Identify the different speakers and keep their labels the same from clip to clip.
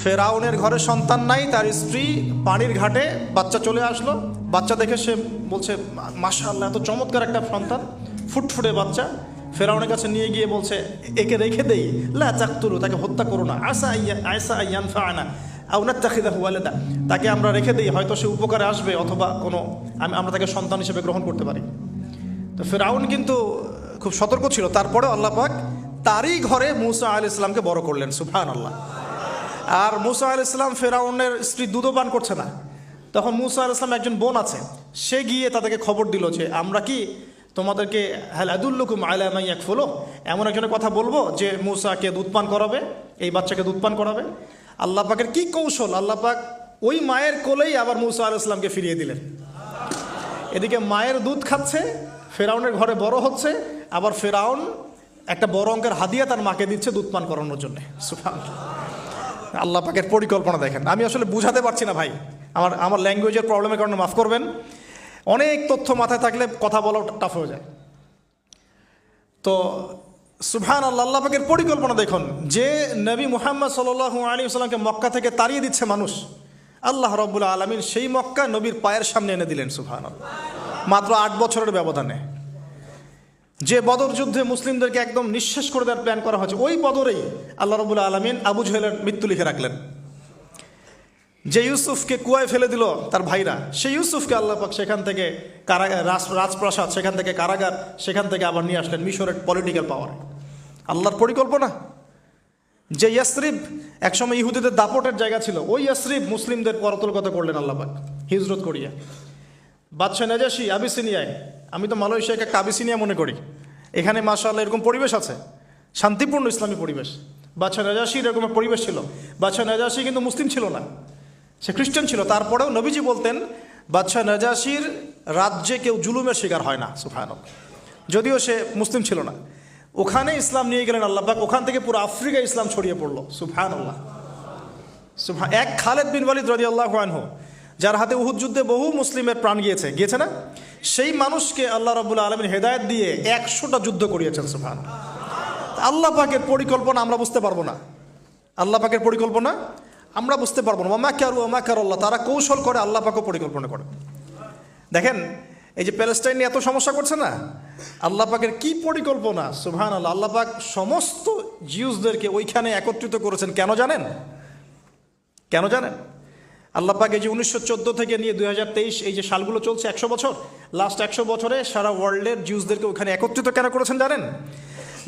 Speaker 1: ফেরাউনের ঘরে সন্তান নাই, তার স্ত্রী পানির ঘাটে বাচ্চা চলে আসলো। বাচ্চা দেখে সে বলছে, মাশাআল্লাহ, এত চমৎকার একটা সন্তান, ফুটফুটে বাচ্চা। ফেরাউনের কাছে নিয়ে গিয়ে বলছে, একে রেখে দেই, লা তাকতুলু, তাকে হত্যা করো না, আসা ইয়ানফা'না আও নাত্তাখিযাহু ওয়ালাদা, তাকে আমরা রেখে দেই, হয়তো সে উপকারে আসবে, অথবা কোনো আমরা তাকে সন্তান হিসেবে গ্রহণ করতে পারি। তো ফেরাউন কিন্তু খুব সতর্ক ছিল, তারপরেও আল্লাহ পাক তারই ঘরে মূসা আলাইহিস সালামকে বড় করলেন, সুবহানাল্লাহ। আর মূসা আলাইহিস সালাম ফেরাউনের স্ত্রী দুধও পান করছে না। তখন মূসা আলাইহিস সালাম একজন বোন আছে, সে গিয়ে তাদেরকে খবর দিল যে আমরা কি তোমাদেরকে হাল আদুল্লুকুম আলা মান ইয়াকফুলু, এমন একজনের কথা বলবো যে মূসাকে দুধ পান করাবে, এই বাচ্চাকে দুধ পান করাবে। আল্লাহ পাকের কি কৌশল, আল্লাহ পাক ওই মায়ের কোলেই আবার মূসা আলাইহিস সালামকে ফিরিয়ে দিলেন। এদিকে মায়ের দুধ খাচ্ছে, ফেরাউনের ঘরে বড় হচ্ছে, আবার ফেরাউন একটা বড় অঙ্কের হাদিয়া তার মাকে দিচ্ছে দুধ পান করানোর জন্য। সুবহানাল্লাহ, আল্লাহ পাকের পরিকল্পনা দেখেন। আমি আসলে বুঝাতে পারছি না ভাই, আমার ল্যাঙ্গুয়েজের প্রবলেমের কারণে মাফ করবেন। অনেক তথ্য মাথায় থাকলে কথা বলা টাফ হয়ে যায়। তো সুবহানাল্লাহ, আল্লাহ পাকের পরিকল্পনা দেখুন, যে নবী মুহাম্মদ সাল্লাল্লাহু আলাইহি ওয়াসাল্লামকে মক্কা থেকে তাড়িয়ে দিচ্ছে মানুষ, আল্লাহ রাব্বুল আলামিন সেই মক্কা নবীর পায়ের সামনে এনে দিলেন, সুবহানাল্লাহ, মাত্র 8 বছরের ব্যবধানে। যে বদর যুদ্ধে মুসলিমদেরকে একদম নিঃশেষ করে দেওয়ার প্ল্যান করা হয়েছে, ওই বদরেই আল্লাহ রাব্বুল আলামিন আবু জেহেলের মৃত্যু লিখে রাখলেন। যে ইউসুফকে কুয়ায় ফেলে দিল তার ভাইরা, সেই ইউসুফকে আল্লাহ পাক সেখান থেকে রাজপ্রাসাদ, সেখান থেকে কারাগার, সেখান থেকে আবার নিয়ে আসলেন মিশরের পলিটিক্যাল পাওয়ার। আল্লাহর পরিকল্পনা। যে ইয়াসরিব একসময় ইহুদিদের দাপটের জায়গা ছিল, ওই ইয়াসরিব মুসলিমদের করতলগত করলেন আল্লাহ পাক হিজরত করিয়া। বাদশাহ নাজাশি আবিসিনিয়ায়, আমি তো মালয়েশিয়াকে একটা আবিসিনিয়া মনে করি, এখানে মাশাআল্লাহ এরকম পরিবেশ আছে, শান্তিপূর্ণ ইসলামী পরিবেশ। বাদশাহ নাজাশির এরকম পরিবেশ ছিল। বাদশাহ নাজাশি কিন্তু মুসলিম ছিল না, সে খ্রিস্টান ছিল। তারপরেও নবীজি বলতেন, বাদশাহ নাজাশির রাজ্যে কেউ জুলুমের শিকার হয় না, সুবহানাল্লাহ, যদিও সে মুসলিম ছিল না। ওখানে ইসলাম নিয়ে গেলেন আল্লাহ পাক, ওখান থেকে পুরো আফ্রিকায় ইসলাম ছড়িয়ে পড়লো, সুবহানাল্লাহ। এক খালেদ বিন ওয়ালিদ রাদিয়াল্লাহু আনহু, যার হাতে উহুদ যুদ্ধে বহু মুসলিমের প্রাণ গিয়েছে না, সেই মানুষকে আল্লাহ রাব্বুল আলামিন হেদায়েত দিয়ে 100টা যুদ্ধ করিয়েছেন, সুবহানাল্লাহ। আল্লাহ পাকের পরিকল্পনা আমরা বুঝতে পারবো না, আল্লাহ পাকের পরিকল্পনা আমরা বুঝতে পারবো না। ওয়া মাকারুল্লাহ, তারা কৌশল করে, আল্লাহ পাকও পরিকল্পনা করে। দেখেন, এই যে প্যালেস্টাইন নিয়ে এত সমস্যা করছে না, আল্লাহ পাকের কি পরিকল্পনা, সুবহানাল্লাহ। আল্লাহ পাক সমস্ত জিউসদেরকে ওইখানে একত্রিত করেছেন, কেন জানেন? কেন জানেন? আল্লাহ পাক এই যে 1914 থেকে নিয়ে 2023 এই যে সালগুলো চলছে, 100 বছর, লাস্ট 100 বছরে সারা ওয়ার্ল্ডের জিউসদেরকে ওখানে একত্রিত কেন করেছেন জানেন?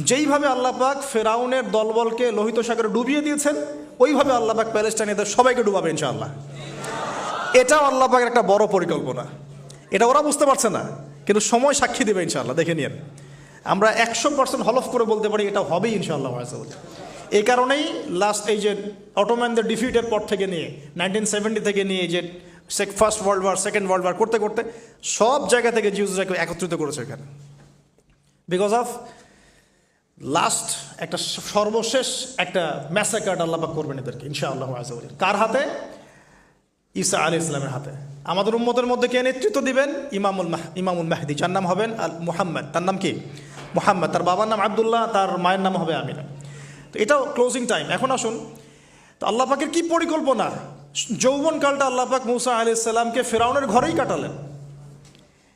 Speaker 1: যেইভাবে আল্লাহ পাক ফেরাউনের দলবলকে লোহিত সাগরে ডুবিয়ে দিয়েছেন, ওইভাবে আল্লাহ পাক প্যালেস্টাইনিদের সবাইকে ডুবাবে ইনশাআল্লাহ। এটাও আল্লাহ পাকের একটা বড় পরিকল্পনা। এটা ওরা বুঝতে পারছে না, কিন্তু সময় সাক্ষী দেবে ইনশাআল্লাহ, দেখে নিন। আমরা 100% হলফ করে বলতে পারি এটা হবেই ইনশাআল্লাহ। এই কারণেই লাস্ট এই যে অটোম্যানদের ডিফিটের পর থেকে নিয়ে 1970 থেকে নিয়ে যে first world war, second world war করতে করতে সব জায়গা থেকে জিউসরাকে একত্রিত করেছে এখানে, বিকজ অফ লাস্ট একটা সর্বশেষ একটা ম্যাসাকার আল্লাহ পাক করবেন এদেরকে ইনশাআল্লাহ। কার হাতে? ঈসা আলাইহিস সালামের হাতে। আমাদের উম্মতের মধ্যে কে নেতৃত্ব দিবেন? ইমামুল মাহদি, যার নাম হবেন মুহাম্মদ। তার নাম কি? মুহাম্মদ। তার বাবার নাম আব্দুল্লাহ, তার মায়ের নাম হবে আমিনা। তো এটাও ক্লোজিং টাইম। এখন আসুন, তো আল্লাহ পাকের কি পরিকল্পনা। যৌবনকালটা আল্লাহ পাক মূসা আলাইহিস সালামকে ফেরাউনের ঘরেই কাটালেন,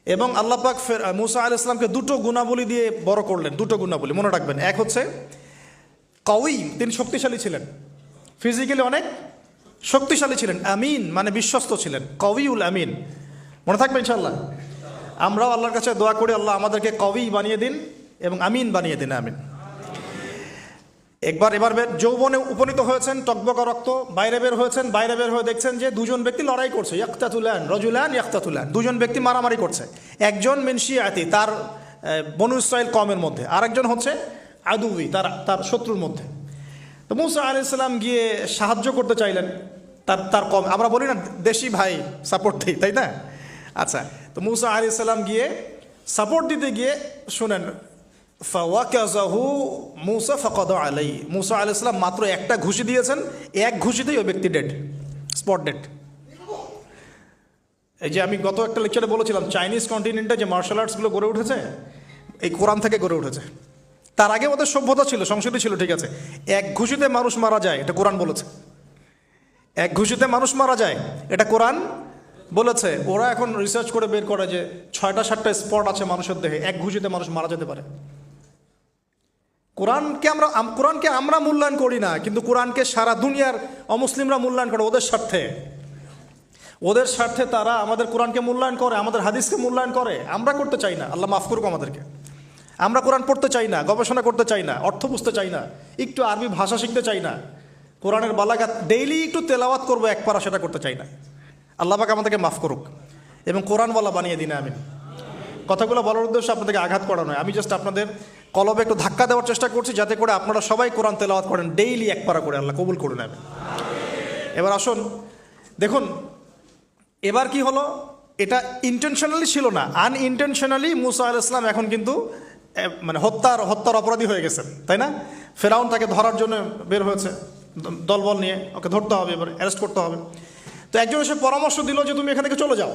Speaker 1: এবং আল্লাহ পাক মূসা আলাইহিস সালামকে দুটো গুণাবলী দিয়ে বড় করলেন। দুটো গুণাবলী মনে রাখবেন। এক হচ্ছে কওয়ী, তিনি শক্তিশালী ছিলেন, ফিজিক্যালি অনেক শক্তিশালী ছিলেন। আমিন মানে বিশ্বস্ত ছিলেন, কওয়ীউল আমিন, মনে থাকবে ইনশাআল্লাহ। আমরাও আল্লাহর কাছে দোয়া করি, আল্লাহ আমাদেরকে কওয়ী বানিয়ে দিন এবং আমিন বানিয়ে দিন, আমিন। এবার যৌবনে উপনীত হয়েছেন, টকবকা রক্ত, বাইরে বের হয়েছেন। বাইরে বের হয়ে দেখছেন যে দুজন ব্যক্তি লড়াই করছে, রজুলান, দুজন ব্যক্তি মারামারি করছে। একজন মিন শিয়াতি, তার বনু ইসরাইল কওমের মধ্যে, আরেকজন হচ্ছে আদুবি, তার শত্রুর মধ্যে। তো মূসা আলাইহিস সালাম গিয়ে সাহায্য করতে চাইলেন তার কম। আমরা বলি না দেশি ভাই সাপোর্ট দিই, তাই না? আচ্ছা, তো মূসা আলাইহিস সালাম গিয়ে সাপোর্ট দিতে গিয়ে শুনেন, ফাওয়াকাযাহু মূসা ফাকাদা আলাইহি, মূসা আলাইহিস সালাম মাত্র একটা ঘুষি দিয়েছেন, এক ঘুষিতেই ওই ব্যক্তি ডেড, স্পট ডেড। এই যে আমি গত একটা লেকচারে বলেছিলাম, চাইনিজ কন্টিনেন্টে যে মার্শাল আর্টসগুলো গড়ে উঠেছে, এই কোরআন থেকে গড়ে উঠেছে। তার আগে ওদের সভ্যতা ছিল, সংস্কৃতি ছিল, ঠিক আছে। এক ঘুষিতে মানুষ মারা যায়, এটা কোরআন বলেছে। এক ঘুষিতে মানুষ মারা যায়, এটা কোরআন বলেছে। ওরা এখন রিসার্চ করে বের করে যে 6টা-7টা স্পট আছে মানুষের দেহে, এক ঘুষিতে মানুষ মারা যেতে পারে। কোরআনকে আমরা মূল্যায়ন করি না, কিন্তু কোরআনকে সারা দুনিয়ার অমুসলিমরা মূল্যায়ন করে ওদের স্বার্থে তারা আমাদের কোরআনকে মূল্যায়ন করে, আমাদের হাদিসকে মূল্যায়ন করে। আমরা করতে চাই না, আল্লাহ মাফ করুক আমাদেরকে। আমরা কোরআন পড়তে চাই না, গবেষণা করতে চাই না, অর্থ বুঝতে চাই না, একটু আরবি ভাষা শিখতে চাই না, কোরআনের বালাগাত ডেইলি একটু তেলাওয়াত করবো এক পারা, সেটা করতে চাই না। আল্লাহ পাক আমাদেরকে মাফ করুক এবং কোরআনওয়ালা বানিয়ে দিন, আমিন। কথাগুলো বলার উদ্দেশ্য আপনাদেরকে আঘাত করা নয়, আমি জাস্ট আপনাদের কলবে একটু ধাক্কা দেওয়ার চেষ্টা করছি, যাতে করে আপনারা সবাই কোরআন তেলাওয়াত করেন ডেইলি এক পারা করে। আল্লাহ কবুল করে নেবেন। এবার আসুন দেখুন, এবার কি হলো, এটা ইন্টেনশনালি ছিল না, আনইনটেনশনালি মুসা আলাইহিস সালাম এখন কিন্তু মানে হত্যার অপরাধী হয়ে গেছেন, তাই না? ফেরাউন তাকে ধরার জন্য বের হয়েছে দলবল নিয়ে, ওকে ধরতে হবে, এবার অ্যারেস্ট করতে হবে। তো একজন এসে পরামর্শ দিল যে তুমি এখান থেকে চলে যাও,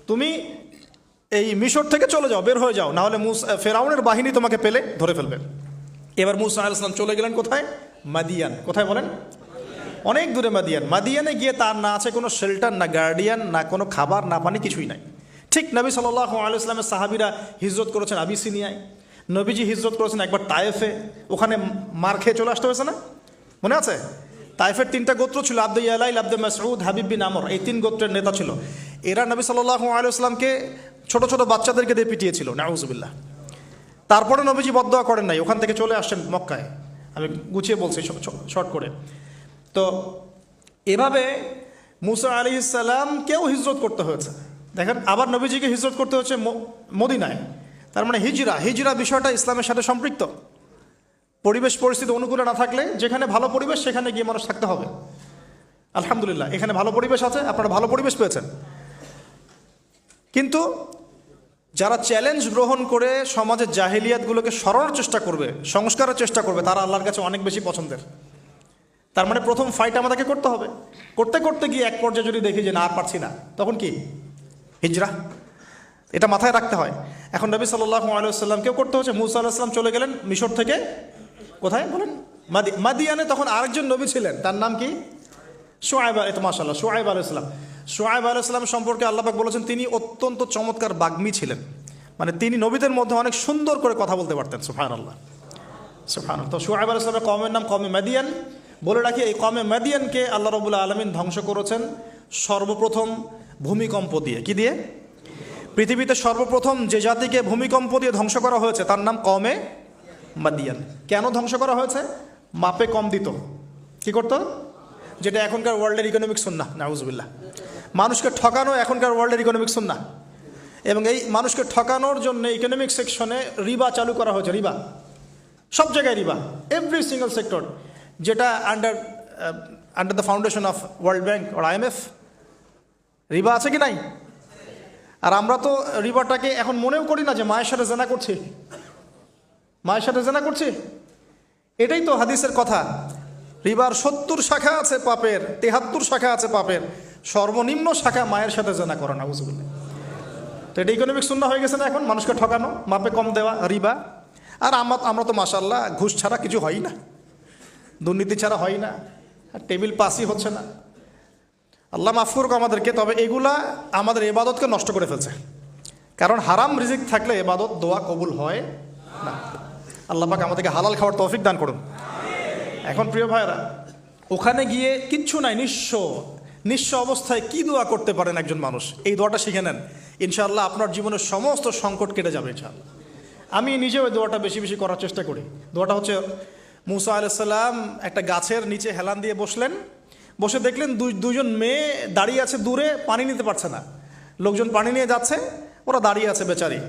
Speaker 1: তুমি এই মিশর থেকে চলে যাও, বের হয়ে যাও, নাহলে ফেরাউনের বাহিনী তোমাকে পেলে ধরে ফেলবে। এবার মুসা আলাইহিস সালাম চলে গেলেন কোথায়? মাদিয়ান। কোথায় বলেন? অনেক দূরে মাদিয়ানে গিয়ে তার না আছে কোনো শেল্টার, না গার্ডিয়ান, না কোনো খাবার, না পানি, কিছুই নাই। ঠিক নবী সাল্লাল্লাহু আলাইহি ওয়াসাল্লামের সাহাবীরা হিজরত করেছেন আবিসিনিয়ায়, নবীজি হিজরত করেছেন একবার তায়েফে, ওখানে মার খেয়ে চলে আসতে হয়েছে না, মনে আছে? তায়েফের 3টা গোত্র ছিল, আব্দু ইয়ালাইল, আব্দু মাসউদ, হাবিব বিন আমর, এই 3 গোত্রের নেতা ছিল। এরা নবী সাল্লাল্লাহু আলাইহি ওয়াসাল্লামকে ছোট ছোট বাচ্চাদেরকে দিয়ে পিটিয়েছিল, নাউজুবিল্লাহ। তারপরে নবীজি বদদোয়া করেন নাই, ওখান থেকে চলে আসছেন মক্কায়। আমি গুছিয়ে বলছি শর্ট করে। তো এভাবে মুসা আলাইহিস সালামকেও হিজরত করতে হয়েছে। দেখেন, আবার নবীজিকে হিজরত করতে হচ্ছে মদিনায়। তার মানে হিজরা বিষয়টা ইসলামের সাথে সম্পৃক্ত। পরিবেশ পরিস্থিতি অনুকূলে না থাকলে, যেখানে ভালো পরিবেশ সেখানে গিয়ে মানুষ থাকতে হবে। আলহামদুলিল্লাহ, এখানে ভালো পরিবেশ আছে, আপনারা ভালো পরিবেশ পেয়েছেন। কিন্তু যারা চ্যালেঞ্জ গ্রহণ করে সমাজের জাহিলিয়াতগুলোকে সরানোর চেষ্টা করবে, সংস্কারের চেষ্টা করবে, তারা আল্লাহর কাছে অনেক বেশি পছন্দের। তার মানে প্রথম ফাইট আমাদেরকে করতে হবে। করতে করতে গিয়ে এক পর্যায়ে যদি দেখি যে না, আর পারছি না, তখন কি? হিজরা। এটা মাথায় রাখতে হয়। এখন নবী সাল্লাল্লাহু আলাইহি ওয়াসাল্লামকেও করতে হচ্ছে। মুসা আলাইহিস সালাম চলে গেলেন মিশর থেকে কোথায় বলেন? মাদিয়ানে। তখন আরেকজন নবী ছিলেন, তার নাম কি? শুআয়ব। এটা মাশাআল্লাহ, শুআয়ব আলাইহিস সালাম। শুআয়ব আলাইহিস সালাম সম্পর্কে আল্লাহ পাক বলেছেন তিনি অত্যন্ত চমৎকার বাগ্মী ছিলেন। মানে তিনি নবীদের মধ্যে অনেক সুন্দর করে কথা বলতে পারতেন। সুবহানাল্লাহ, সুবহানাল্লাহ। তো শুআয়ব আলাইহিস সালামের কওমের নাম কওমে মাদিয়ান। বলে রাখি, এই কওমে মাদিয়ানকে আল্লাহ রাব্বুল আলামিন ধ্বংস করেছেন সর্বপ্রথম ভূমিকম্প দিয়ে। কি দিয়ে? পৃথিবীতে সর্বপ্রথম যে জাতিকে ভূমিকম্প দিয়ে ধ্বংস করা হয়েছে তার নাম কওমে মাদিয়ান। কেন ধ্বংস করা হয়েছে? মাপে কম দিত। কি করতো? যেটা এখনকার ওয়ার্ল্ডের ইকোনমিক সুন্নাহ, নাউজুবিল্লাহ। মানুষকে ঠকানো এখনকার ওয়ার্ল্ডের ইকোনমিক সুন্নাহ। এবং এই মানুষকে ঠকানোর জন্য ইকোনমিক সেকশনে রিবা চালু করা হয়েছে। রিবা, সব জায়গায় রিবা, এভরি সিঙ্গল সেক্টর, যেটা under the foundation of World Bank আর IMF। রিবা আছে কি নাই? আর আমরা তো রিবাটাকে এখন মনেও করি না যে মায়ের সাথে জেনা করছি, মায়ের সাথে জেনা করছি। এটাই তো হাদিসের কথা। রিবার 70 শাখা আছে পাপের, 73 শাখা আছে পাপের, সর্বনিম্ন শাখা মায়ের সাথে জেনা করা, নাউজুবিল্লাহ। তো এটা ইকোনমিক সুন্নাহ হয়ে গেছে না এখন? মানুষকে ঠকানো, মাপে কম দেওয়া, রিবা। আর আমরা তো মাশাআল্লাহ ঘুষ ছাড়া কিছু হয় না, দুর্নীতি ছাড়া হয় না, আর টেবিল পাসই হচ্ছে না। আল্লাহ মাফ করুক আমাদেরকে। তবে এগুলা আমাদের ইবাদতকে নষ্ট করে ফেলছে। কারণ হারাম রিজিক থাকলে ইবাদত, দোয়া কবুল হয় না। আল্লাহ পাক আমাদেরকে হালাল খাওয়ার তৌফিক দান করুন। এখন প্রিয় ভাইরা, ওখানে গিয়ে কিচ্ছু নাই, নিঃস্ব অবস্থায় কি দোয়া করতে পারেন একজন মানুষ? এই দোয়াটা শিখে নেন, ইনশাআল্লাহ আপনার জীবনের সমস্ত সংকট কেটে যাবে ইনশাআল্লাহ। আমি নিজেও এই দোয়াটা বেশি বেশি করার চেষ্টা করি। দোয়াটা হচ্ছে, মুসা আলাইহিস সালাম একটা গাছের নিচে হেলান দিয়ে বসলেন, বসে দেখলেন দুজন মেয়ে দাঁড়িয়ে আছে দূরে, পানি নিতে পারছে না। লোকজন পানি নিয়ে যাচ্ছে, ওরা দাঁড়িয়ে আছে বেচারি।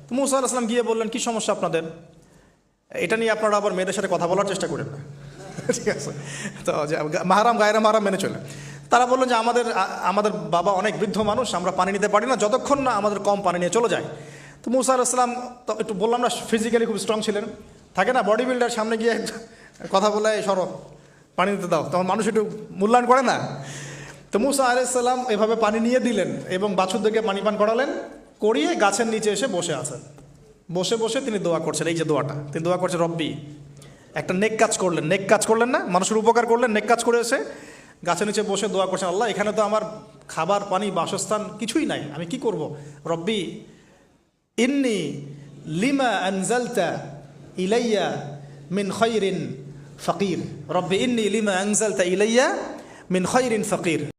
Speaker 1: তো মুসা আলাইহিস সালাম গিয়ে বললেন, কি সমস্যা আপনাদের? এটা নিয়ে আপনারা আবার মেয়েদের সাথে কথা বলার চেষ্টা করেন না, ঠিক আছে? তো মাহারাম গায়রা মাহারাম মেনে চলে। তারা বললেন যে আমাদের বাবা অনেক বৃদ্ধ মানুষ, আমরা পানি নিতে পারি না যতক্ষণ না আমাদের কম পানি নিয়ে চলে যায়। তো মুসা আলাইহিস সালাম তো একটু বললাম না, ফিজিক্যালি খুব স্ট্রং ছিলেন, থাকে না বডি বিল্ডার, সামনে গিয়ে কথা বলে সরো পানি দিতে দাও, তখন মানুষ একটু মূল্যায়ন করে না। তো মুসা আলাইহিস সালাম এভাবে পানি নিয়ে দিলেন এবং বাছুরদেরকে পানি পান করালেন, করিয়ে গাছের নিচে এসে বসে আছেন। বসে বসে তিনি দোয়া করছেন। এই যে দোয়াটা তিনি দোয়া করছেন, রব্বি, একটা নেক কাজ করলেন না, মানুষের উপকার করলেন, নেক কাজ করে এসে গাছের নিচে বসে দোয়া করছেন, আল্লাহ এখানে তো আমার খাবার পানি বাসস্থান কিছুই নাই, আমি কি করব। রব্বি ইন্নি লিমা আনজালতা ইলাইয়া মিন খায়রিন ফাকির, রব্বি ইন্নি লিমা আনজালতা ইলাইয়া মিন খায়রিন ফাকির।